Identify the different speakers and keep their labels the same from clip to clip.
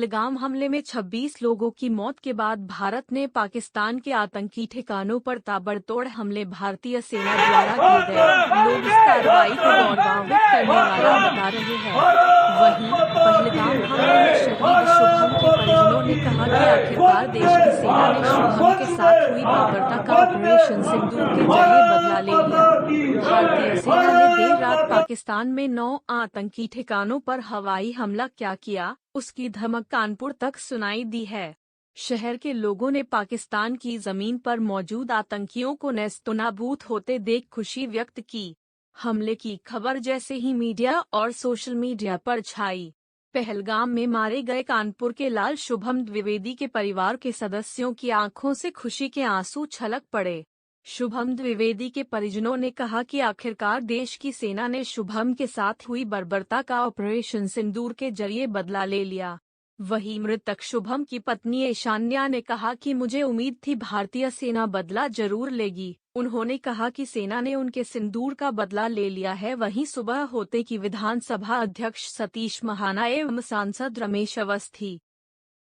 Speaker 1: पहलगाम हमले में 26 लोगों की मौत के बाद भारत ने पाकिस्तान के आतंकी ठिकानों पर ताबड़तोड़ हमले भारतीय सेना द्वारा किए गए। लोग इस कार्रवाई को गौरवान्वित करने वाला बता रहे हैं। वहीं पहलगाम हमले में शहीद शुभम के परिजनों ने कहा कि आखिरकार देश की सेना ने शुभम के साथ हुई बर्बरता का ऑपरेशन सिंदूर के जरिए बदला ले लिया। भारतीय सेना ने देर रात पाकिस्तान में 9 आतंकी ठिकानों पर हवाई हमला क्या किया, उसकी धमक कानपुर तक सुनाई दी है। शहर के लोगों ने पाकिस्तान की जमीन पर मौजूद आतंकियों को नेस्तनाबूद होते देख खुशी व्यक्त की। हमले की खबर जैसे ही मीडिया और सोशल मीडिया पर छाई, पहलगाम में मारे गए कानपुर के लाल शुभम द्विवेदी के परिवार के सदस्यों की आंखों से खुशी के आंसू छलक पड़े। शुभम द्विवेदी के परिजनों ने कहा कि आखिरकार देश की सेना ने शुभम के साथ हुई बर्बरता का ऑपरेशन सिंदूर के जरिए बदला ले लिया। वहीं मृतक शुभम की पत्नी ईशान्या ने कहा कि मुझे उम्मीद थी भारतीय सेना बदला जरूर लेगी। उन्होंने कहा कि सेना ने उनके सिंदूर का बदला ले लिया है। वहीं सुबह होते की विधानसभा अध्यक्ष सतीश महाना एवं सांसद रमेश अवस्थी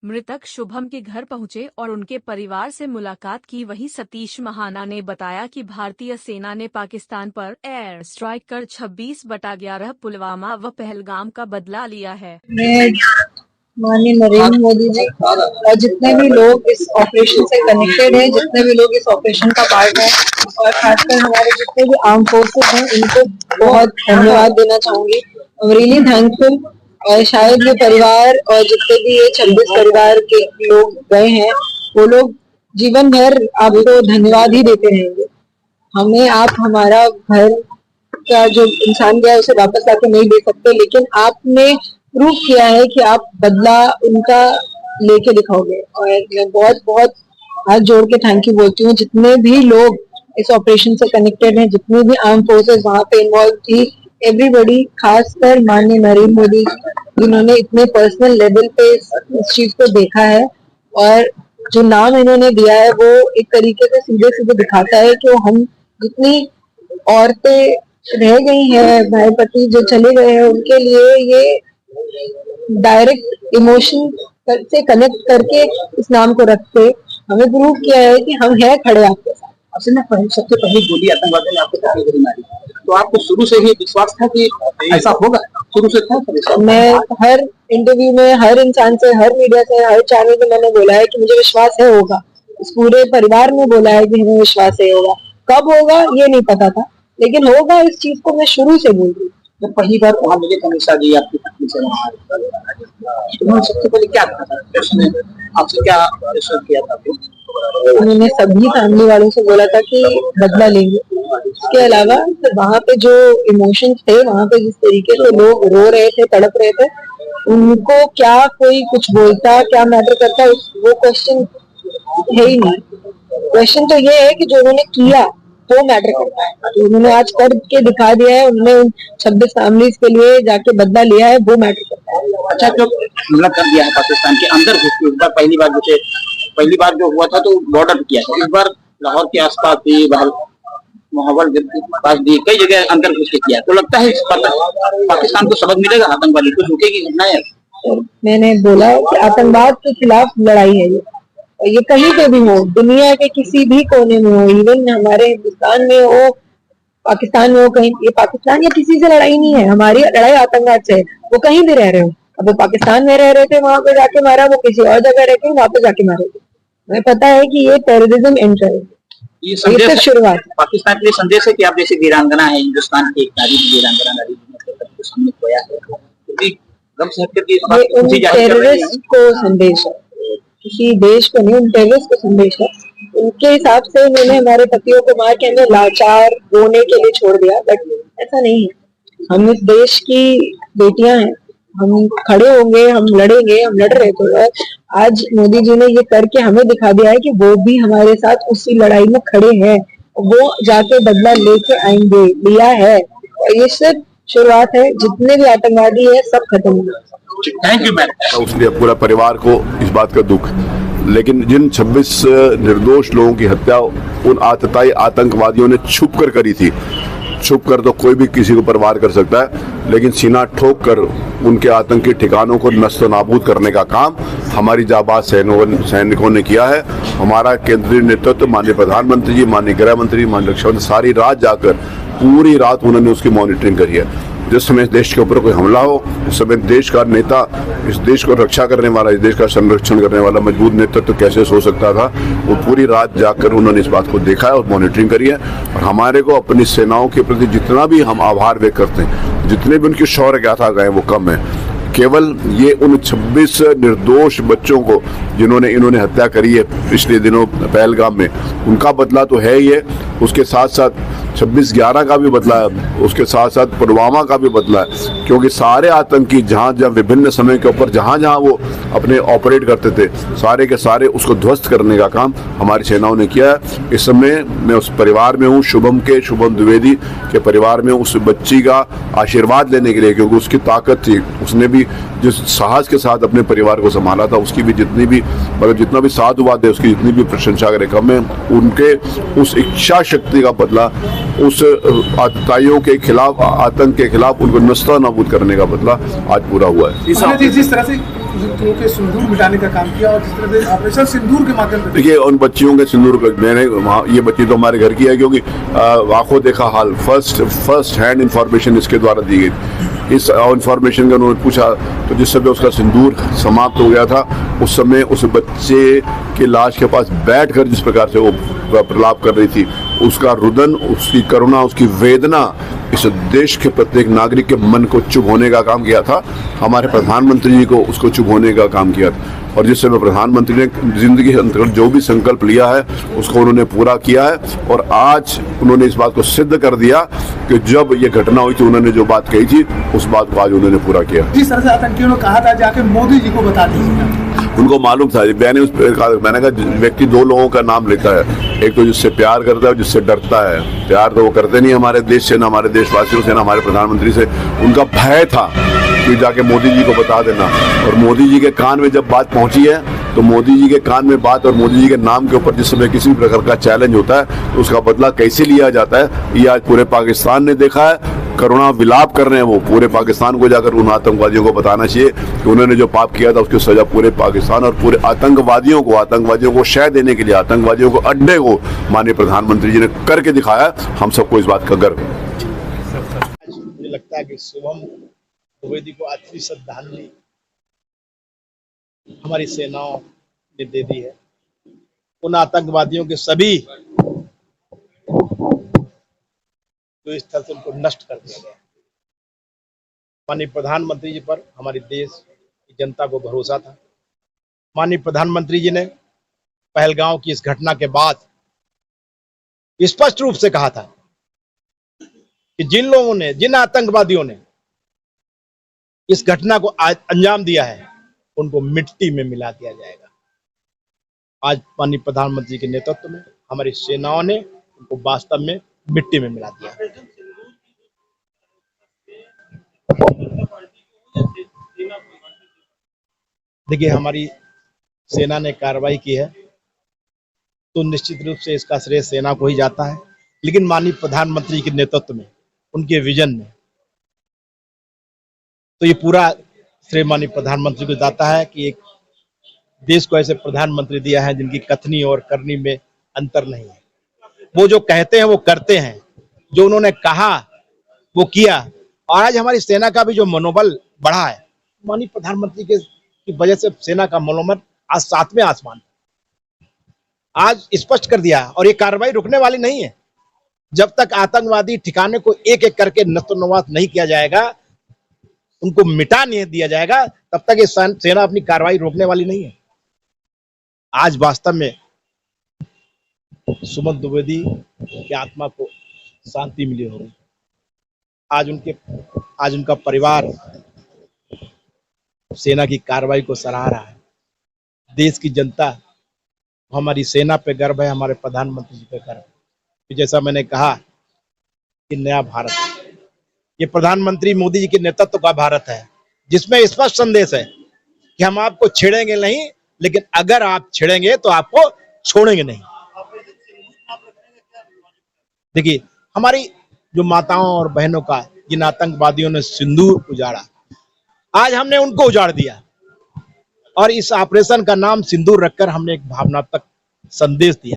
Speaker 1: मृतक शुभम के घर पहुंचे और उनके परिवार से मुलाकात की। वहीं सतीश महाना ने बताया कि भारतीय सेना ने पाकिस्तान पर एयर स्ट्राइक कर 26/11 पुलवामा व पहलगाम का बदला लिया है।
Speaker 2: माननीय नरेंद्र मोदी जी और जितने भी लोग इस ऑपरेशन से कनेक्टेड हैं, जितने भी लोग इस ऑपरेशन का पार्ट हैं और खासकर हमारे जितने भी आर्म फोर्सेस हैं, इनको बहुत धन्यवाद देना चाहूंगी। I am really thankful. और शायद ये परिवार और जितने भी ये 26 परिवार के लोग गए हैं, वो लोग जीवन भर आपको धन्यवाद ही देते रहेंगे। हमें आप हमारा घर का जो इंसान गया उसे वापस आके नहीं दे सकते, लेकिन आपने प्रूव किया है कि आप बदला उनका लेके दिखाओगे। और मैं बहुत बहुत हाथ जोड़ के थैंक यू बोलती हूँ जितने भी लोग इस ऑपरेशन से कनेक्टेड हैं, जितने भी आर्म फोर्सेस वहां पे इन्वॉल्व थी, एवरीबॉडी, खासकर माननीय नरेंद्र मोदी जिन्होंने इतने पर्सनल लेवल पे इस चीज को देखा है। और जो नाम इन्होंने दिया है वो एक तरीके से सीधे सीधे दिखाता है कि हम जितनी औरतें रह गई हैं, भाई पति जो चले गए हैं, उनके लिए ये डायरेक्ट इमोशन से कनेक्ट करके इस नाम को रखते हमें प्रूव किया है कि हम हैं खड़े आपके साथ।
Speaker 3: सबसे पहली गोली आतंकवादी ने आपको पहली गोली मारी, तो आपको शुरू से ही विश्वास था कि ऐसा होगा? शुरू से था?
Speaker 2: मैं हर इंटरव्यू में हर इंसान से, हर मीडिया से, हर चैनल पे मैंने बोला है कि मुझे विश्वास है होगा। इस पूरे परिवार ने बोला है कि हमें विश्वास है होगा। कब होगा ये नहीं पता था, लेकिन होगा इस चीज को मैं शुरू से बोल रही हूँ।
Speaker 3: जब पहली बार वहाँ मुझे कमिश्रा जी आपकी पत्नी से उन्होंने सबसे पहले क्या कहा था, आपसे क्या किया था?
Speaker 2: उन्होंने सभी फैमिली वालों से बोला था कि बदला लेंगे। इसके अलावा वहाँ पे जो इमोशंस थे, वहाँ पे जिस तरीके से लोग रो रहे थे, तड़प रहे थे, उनको क्या कोई कुछ बोलता, क्या मैटर करता, वो क्वेश्चन है ही नहीं। क्वेश्चन तो ये है कि जो उन्होंने किया वो मैटर करता है। तो उन्होंने आज करके दिखा दिया है, उन्होंने 26 फैमिलीज के लिए जाके बदला लिया है, वो मैटर करता है।
Speaker 3: अच्छा, जो हमला कर दिया है पाकिस्तान के अंदर, पहली बार जो हुआ था तो बॉर्डर पे किया था, इस बार लाहौर के आसपास भी, मोहब्बत के पास भी, कई जगह अंदर घुस के किया। तो लगता है पाकिस्तान को सबक मिलेगा, आतंकवादी को रुकेगी घटनाएं।
Speaker 2: मैंने बोला कि आतंकवाद के खिलाफ लड़ाई है ये कहीं पे भी हो, दुनिया के किसी भी कोने में हो, इवन हमारे हिंदुस्तान में हो, पाकिस्तान में हो, कहीं, ये पाकिस्तान या किसी से लड़ाई नहीं है, हमारी लड़ाई आतंकवाद से है। वो कहीं भी रह रहे हो, अब वो पाकिस्तान में रह रहे थे वहां पे जाके मारा, वो किसी और जगह रह के वहां पे जाके मारे थे। हमें पता है कि ये टेररिज्म एंटर है,
Speaker 3: ये संदेश शुरुआत पाकिस्तान के लिए संदेश है कि आप जैसे वीरांगना है, हिंदुस्तान की एक तारीख वीरांगना सामने खोया है,
Speaker 2: टेररिस्ट को संदेश है, किसी देश को नहीं, उन टेररिस्ट को संदेश है। उनके हिसाब से उन्होंने हमारे पतियों को मार के हमें लाचार रोने के लिए छोड़ दिया, बट ऐसा नहीं है। हम इस देश की बेटियां हैं, हम खड़े होंगे, हम लड़ेंगे, हम लड़ रहे थे। और आज मोदी जी ने ये करके हमें दिखा दिया है कि वो भी हमारे साथ उसी लड़ाई में खड़े हैं, वो जाके बदला लेके आएंगे, लिया है। और ये सिर्फ शुरुआत है, जितने भी आतंकवादी है सब खत्म हो गए।
Speaker 3: Thank you ma'am.
Speaker 4: उसने पूरा परिवार को इस बात का दुख, लेकिन जिन 26 निर्दोष लोगों की हत्या उन आतताई आतंकवादियों ने छुप कर करी थी, छुप कर तो कोई भी किसी को पर वार कर सकता है, लेकिन सीना ठोक कर उनके आतंकी ठिकानों को नष्ट नाबूद करने का काम हमारी जाबाज सैनिकों ने किया है। हमारा केंद्रीय नेतृत्व, माननीय प्रधानमंत्री जी, माननीय गृह मंत्री, माननीय रक्षा मंत्री, सारी रात जाकर पूरी रात उन्होंने उसकी मॉनिटरिंग करी है। जिस समय इस देश के ऊपर कोई हमला हो, इस समय देश का नेता, इस देश को रक्षा करने वाला, इस देश का संरक्षण करने वाला मजबूत नेतृत्व कैसे सो सकता था, वो पूरी रात जाकर उन्होंने इस बात को देखा है और मॉनिटरिंग करी है। और हमारे को अपनी सेनाओं के प्रति जितना भी हम आभार व्यक्त करते हैं, जितने भी उनकी शौर्य गाथा गए वो कम है। केवल ये उन 26 निर्दोष बच्चों को जिन्होंने इन्होंने हत्या करी है पिछले दिनों पहलगाम में, उनका बदला तो है ही है, उसके साथ साथ 26/11 का भी बदला है, उसके साथ साथ पुलवामा का भी बदला है। क्योंकि सारे आतंकी जहाँ जहाँ विभिन्न समय के ऊपर जहाँ जहाँ वो अपने ऑपरेट करते थे, सारे के सारे उसको ध्वस्त करने का काम हमारी सेनाओं ने किया है। इस समय मैं उस परिवार में हूँ, शुभम द्विवेदी के परिवार में, उस बच्ची का आशीर्वाद लेने के लिए, क्योंकि उसकी ताकत थी, उसने भी जिस साहस के साथ अपने परिवार को संभाला था, उसकी भी जितनी भी मतलब जितना भी साधुवाद है, उसकी जितनी भी प्रशंसा करें कम है। उनके उस इच्छा शक्ति का बदला, उस आतताइयों के खिलाफ, आतंक के खिलाफ उनको नस्ता नाबूद करने का बदला आज पूरा हुआ है।
Speaker 5: जिस तरह से के सिंदूर मिटाने का काम किया और जिस तरह से ऑपरेशन सिंदूर के माध्यम से, देखिए
Speaker 4: उन बच्चियों के सिंदूर मैंने वहाँ, ये बच्ची तो हमारे घर की है, क्योंकि आंखों देखा हाल, फर्स्ट हैंड इंफॉर्मेशन इसके द्वारा दी गई। इस इंफॉर्मेशन का उन्होंने पूछा, तो जिस समय उसका सिंदूर समाप्त हो गया था, उस समय उस बच्चे की लाश के पास बैठकर जिस प्रकार से वो प्रलाप कर रही थी, उसका रुदन, उसकी करुणा, उसकी वेदना इस देश के प्रत्येक नागरिक के मन को चुभ होने का काम किया था। हमारे प्रधानमंत्री जी को उसको चुभ होने का काम किया था। और जिस समय प्रधानमंत्री ने जिंदगी के अंतर्गत जो भी संकल्प लिया है उसको उन्होंने पूरा किया है। और आज उन्होंने इस बात को सिद्ध कर दिया कि जब ये घटना हुई थी, उन्होंने जो बात कही थी उस बात को आज उन्होंने पूरा किया।
Speaker 5: जिस तरह से आतंकियों ने कहा था जाके मोदी जी को बता दीजिए,
Speaker 4: उनको मालूम था। मैंने कहा व्यक्ति दो लोगों का नाम लेता है, एक तो जिससे प्यार करता है, जिससे डरता है। प्यार तो वो करते नहीं हमारे देश से, ना हमारे देशवासियों से, ना हमारे प्रधानमंत्री से। उनका भय था कि जाके मोदी जी को बता देना। और मोदी जी के कान में जब बात पहुंची है, तो मोदी जी के कान में बात और मोदी जी के नाम के ऊपर जिस समय किसी प्रकार का चैलेंज होता है तो उसका बदला कैसे लिया जाता है, ये आज पूरे पाकिस्तान ने देखा है। करुणा विलाप कर रहे हैं वो, पूरे पाकिस्तान को जाकर उन आतंकवादियों को बताना चाहिए कि उन्होंने जो पाप किया था उसकी सजा पूरे पाकिस्तान और पूरे आतंकवादियों को शय देने के लिए, आतंकवादियों को अड्डे को माननीय प्रधानमंत्री जी ने करके दिखाया। हम सबको इस बात का गर्व है।
Speaker 6: मुझे लगता है कि शुभम द्विवेदी को आखिरी श्रद्धांजलि हमारी सेनाओं ने दे दी है। उन आतंकवादियों के सभी जो इस तरह से उनको नष्ट कर दिया गया। माननीय प्रधानमंत्री जी पर हमारे देश की जनता को भरोसा था। माननीय प्रधानमंत्री जी ने पहलगांव की इस घटना के बाद स्पष्ट रूप से कहा था कि जिन लोगों ने, जिन आतंकवादियों ने इस घटना को अंजाम दिया है, उनको मिट्टी में मिला दिया जाएगा। आज माननीय प्रधानमंत्री के नेतृत्व में हमारी सेनाओं ने उनको वास्तव में मिट्टी में मिला दिया। देखिए, हमारी सेना ने कार्रवाई की है तो निश्चित रूप से इसका श्रेय सेना को ही जाता है, लेकिन माननीय प्रधानमंत्री के नेतृत्व में, उनके विजन में, तो ये पूरा श्रेय माननीय प्रधानमंत्री को जाता है कि एक देश को ऐसे प्रधानमंत्री दिया है जिनकी कथनी और करनी में अंतर नहीं है। वो जो कहते हैं वो करते हैं, जो उन्होंने कहा वो किया। और आज हमारी सेना का भी जो मनोबल बढ़ा है, माननीय प्रधानमंत्री की वजह से सेना का मनोबल आज 7वें आसमान, आज स्पष्ट कर दिया। और ये कार्रवाई रुकने वाली नहीं है। जब तक आतंकवादी ठिकाने को एक एक करके नष्ट नहीं किया जाएगा, उनको मिटा नहीं दिया जाएगा, तब तक ये सेना अपनी कार्रवाई रोकने वाली नहीं है। आज वास्तव में सुमन द्विवेदी की आत्मा को शांति मिली होगी। आज उनका परिवार सेना की कार्रवाई को सराह रहा है। देश की जनता, हमारी सेना पे गर्व है, हमारे प्रधानमंत्री जी पे गर्व है। जैसा मैंने कहा कि नया भारत, ये प्रधानमंत्री मोदी जी के नेतृत्व का भारत है, जिसमें स्पष्ट संदेश है कि हम आपको छेड़ेंगे नहीं, लेकिन अगर आप छेड़ेंगे तो आपको छोड़ेंगे नहीं। देखिए, हमारी जो माताओं और बहनों का जिन आतंकवादियों ने सिंदूर उजाड़ा, आज हमने उनको उजाड़ दिया और इस ऑपरेशन का नाम सिंदूर रखकर हमने एक भावनात्मक संदेश दिया।